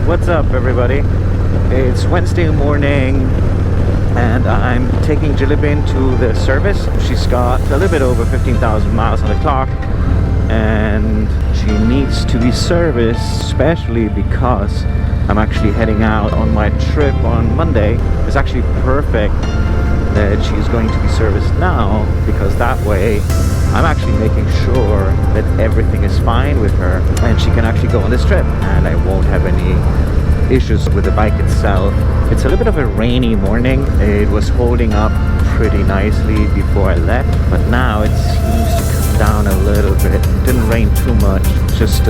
What's up, everybody? It's Wednesday morning and I'm taking Jillybean to the service. She's got a little bit over 15,000 miles on the clock and she needs to be serviced, especially because I'm actually heading out on my trip on Monday. It's actually perfect that she's going to be serviced now, because that way I'm actually making sure that everything is fine with her and she can actually go on this trip and I won't have any issues with the bike itself. It's a little bit of a rainy morning. It was holding up pretty nicely before I left, but now it seems to come down a little bit. It didn't rain too much, just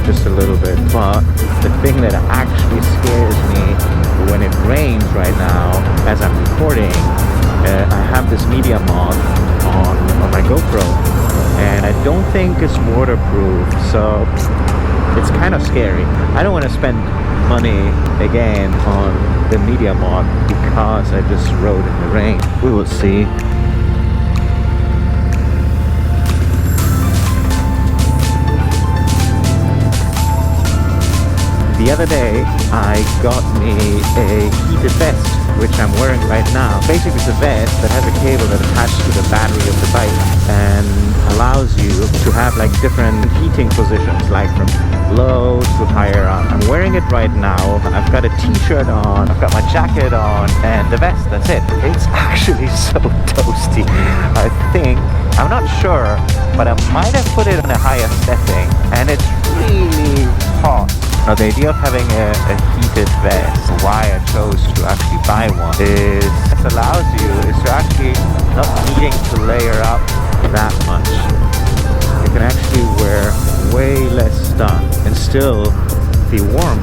just a little bit. But the thing that actually scares me when it rains right now, as I'm recording, I have this media mod on my GoPro, and I don't think it's waterproof, so it's kind of scary. I don't want to spend money again on the media mod because I just rode in the rain. We will see. The other day I got me a heated vest, which I'm wearing right now. Basically it's a vest that has a cable that attached to the battery of the bike and allows you to have like different heating positions, like from low to higher up. I'm wearing it right now. I've got a t-shirt on, I've got my jacket on, and the vest, that's it. It's actually so toasty. I think, I'm not sure, but I might have put it on a higher setting and it's really hot. Now the idea of having a heated vest, why I chose to actually buy one, is this allows you to actually not needing to layer up that much. You can actually wear way less stuff and still be warm.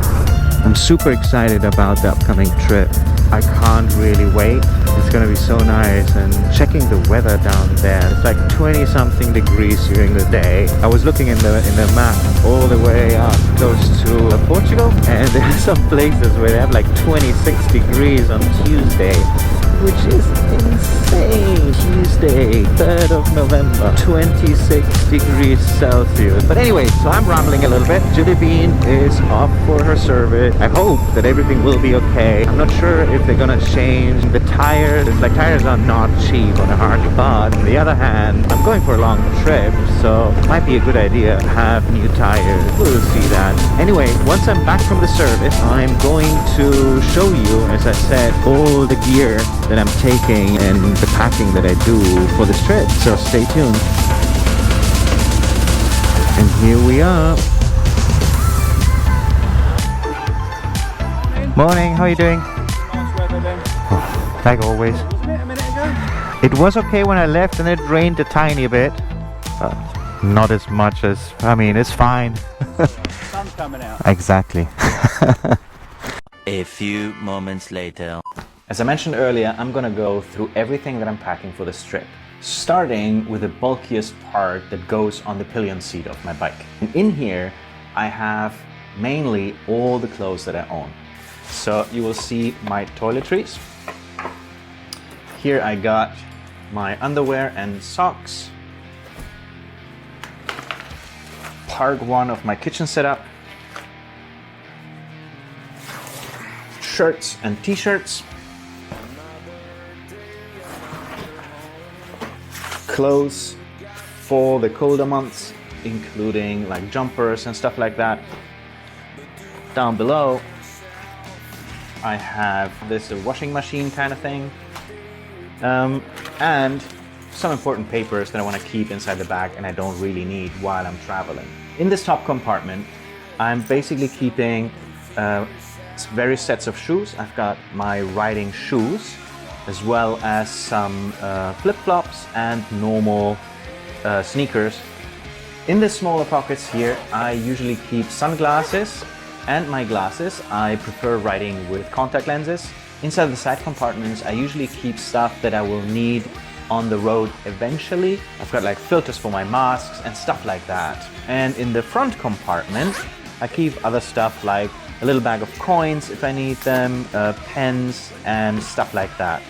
I'm super excited about the upcoming trip. I can't really wait. It's gonna be so nice, and checking the weather down there, it's like 20 something degrees during the day. I was looking in the map all the way up close to Portugal, and there are some places where they have like 26 degrees on Tuesday, which is insane. Tuesday, 3rd of November, 26 degrees Celsius. But anyway, so I'm rambling a little bit. Jillybean is off for her service. I hope that everything will be okay. I'm not sure if they're gonna change the tires. It's like tires are not cheap on a Harley, but on the other hand, I'm going for a long trip, so it might be a good idea to have new tires. We'll see that. Anyway, once I'm back from the service, I'm going to show you, as I said, all the gear that I'm taking and the packing that I do for this trip, so stay tuned. And here we are. Morning, how are you doing? Nice weather then. Oh, like always. Wasn't it a minute ago? It was okay when I left and it rained a tiny bit. Not as much as, I mean, it's fine. Sun's coming out. Exactly. A few moments later. As I mentioned earlier, I'm gonna go through everything that I'm packing for this trip, starting with the bulkiest part that goes on the pillion seat of my bike. And in here, I have mainly all the clothes that I own. So you will see my toiletries. Here I got my underwear and socks. Part one of my kitchen setup. Shirts and t-shirts. Clothes for the colder months, including like jumpers and stuff like that. Down below I have this washing machine kind of thing, and some important papers that I want to keep inside the bag and I don't really need while I'm traveling. In this top compartment I'm basically keeping various sets of shoes. I've got my riding shoes, as well as some flip-flops and normal sneakers. In the smaller pockets here, I usually keep sunglasses and my glasses. I prefer riding with contact lenses. Inside the side compartments, I usually keep stuff that I will need on the road eventually. I've got like filters for my masks and stuff like that. And in the front compartment, I keep other stuff like a little bag of coins if I need them, pens and stuff like that.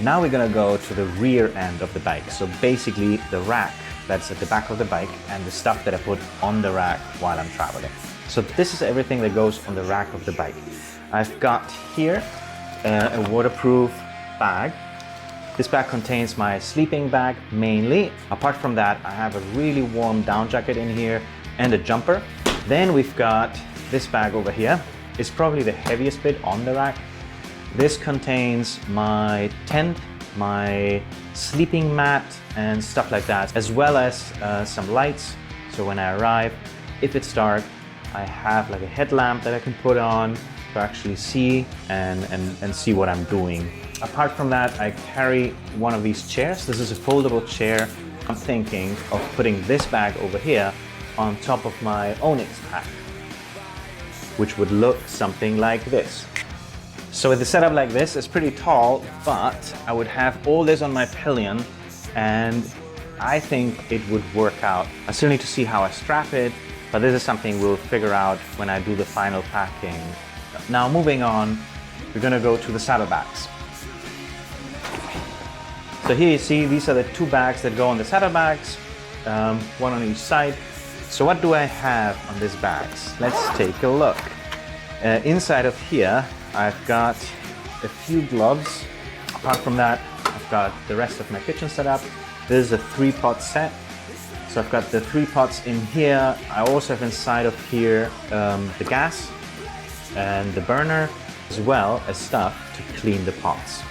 Now we're gonna go to the rear end of the bike. So basically the rack that's at the back of the bike and the stuff that I put on the rack while I'm traveling. So this is everything that goes on the rack of the bike. I've got here a waterproof bag. This bag contains my sleeping bag mainly. Apart from that, I have a really warm down jacket in here and a jumper. Then we've got this bag over here. It's probably the heaviest bit on the rack. This contains my tent, my sleeping mat and stuff like that, as well as some lights. So when I arrive, if it's dark, I have like a headlamp that I can put on to actually see and see what I'm doing. Apart from that, I carry one of these chairs. This is a foldable chair. I'm thinking of putting this bag over here on top of my Onyx pack, which would look something like this. So with the setup like this, it's pretty tall, but I would have all this on my pillion and I think it would work out. I still need to see how I strap it, but this is something we'll figure out when I do the final packing. Now moving on, we're gonna go to the saddlebags. So here you see, these are the two bags that go on the saddlebags, one on each side. So what do I have on these bags? Let's take a look. Inside of here, I've got a few gloves. Apart from that, I've got the rest of my kitchen setup. This is a 3-pot set. So I've got the 3 pots in here. I also have inside of here the gas and the burner, as well as stuff to clean the pots.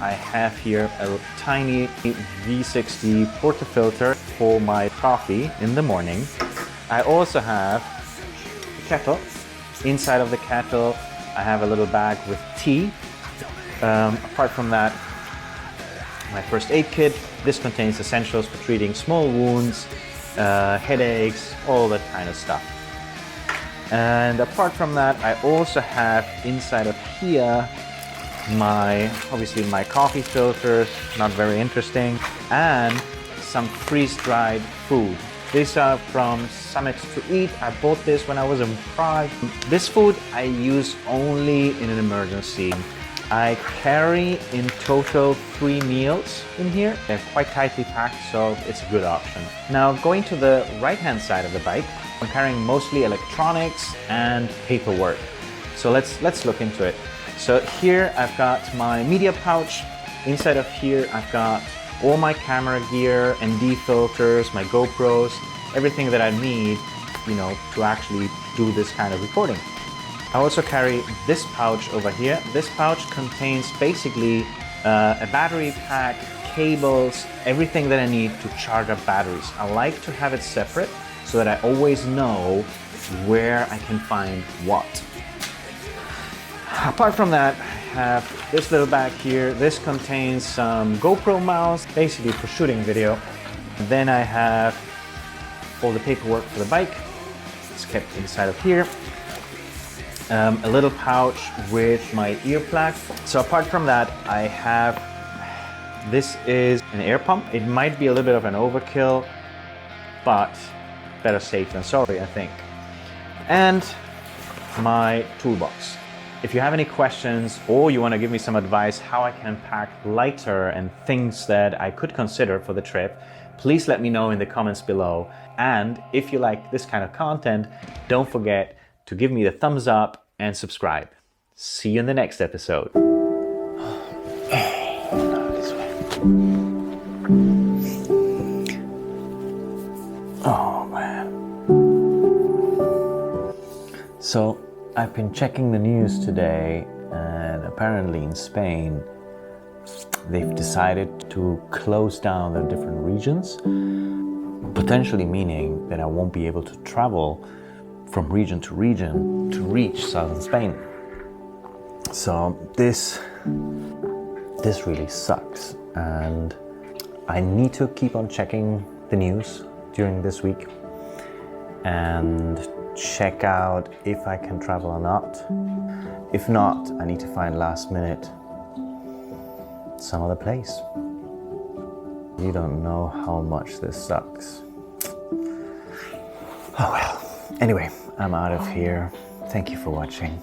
I have here a tiny V60 portafilter for my coffee in the morning. I also have a kettle. Inside of the kettle, I have a little bag with tea. Apart from that, my first aid kit. This contains essentials for treating small wounds, headaches, all that kind of stuff. And apart from that, I also have inside of here obviously my coffee filters, not very interesting, and some freeze-dried food. These are from Summit to Eat. I bought this when I was in Prague. This food I use only in an emergency. I carry in total 3 meals in here. They're quite tightly packed, so it's a good option. Now going to the right-hand side of the bike, I'm carrying mostly electronics and paperwork. So let's look into it. So here I've got my media pouch. Inside of here I've got all my camera gear, ND filters, my GoPros, everything that I need, to actually do this kind of recording. I also carry this pouch over here. This pouch contains basically a battery pack, cables, everything that I need to charge up batteries. I like to have it separate so that I always know where I can find what. Apart from that, I have this little bag here. This contains some GoPro mounts, basically for shooting video. Then I have all the paperwork for the bike. It's kept inside of here. A little pouch with my ear plug. So apart from that, I have, this is an air pump. It might be a little bit of an overkill, but better safe than sorry, I think. And my toolbox. If you have any questions or you want to give me some advice how I can pack lighter and things that I could consider for the trip, please let me know in the comments below. And if you like this kind of content, don't forget to give me the thumbs up and subscribe. See you in the next episode. Oh man. So I've been checking the news today, and apparently in Spain they've decided to close down the different regions, potentially meaning that I won't be able to travel from region to reach southern Spain. So this really sucks, and I need to keep on checking the news during this week and check out if I can travel or not. If not, I need to find last minute some other place. You don't know how much this sucks. Oh well. Anyway, I'm out of here. Thank you for watching.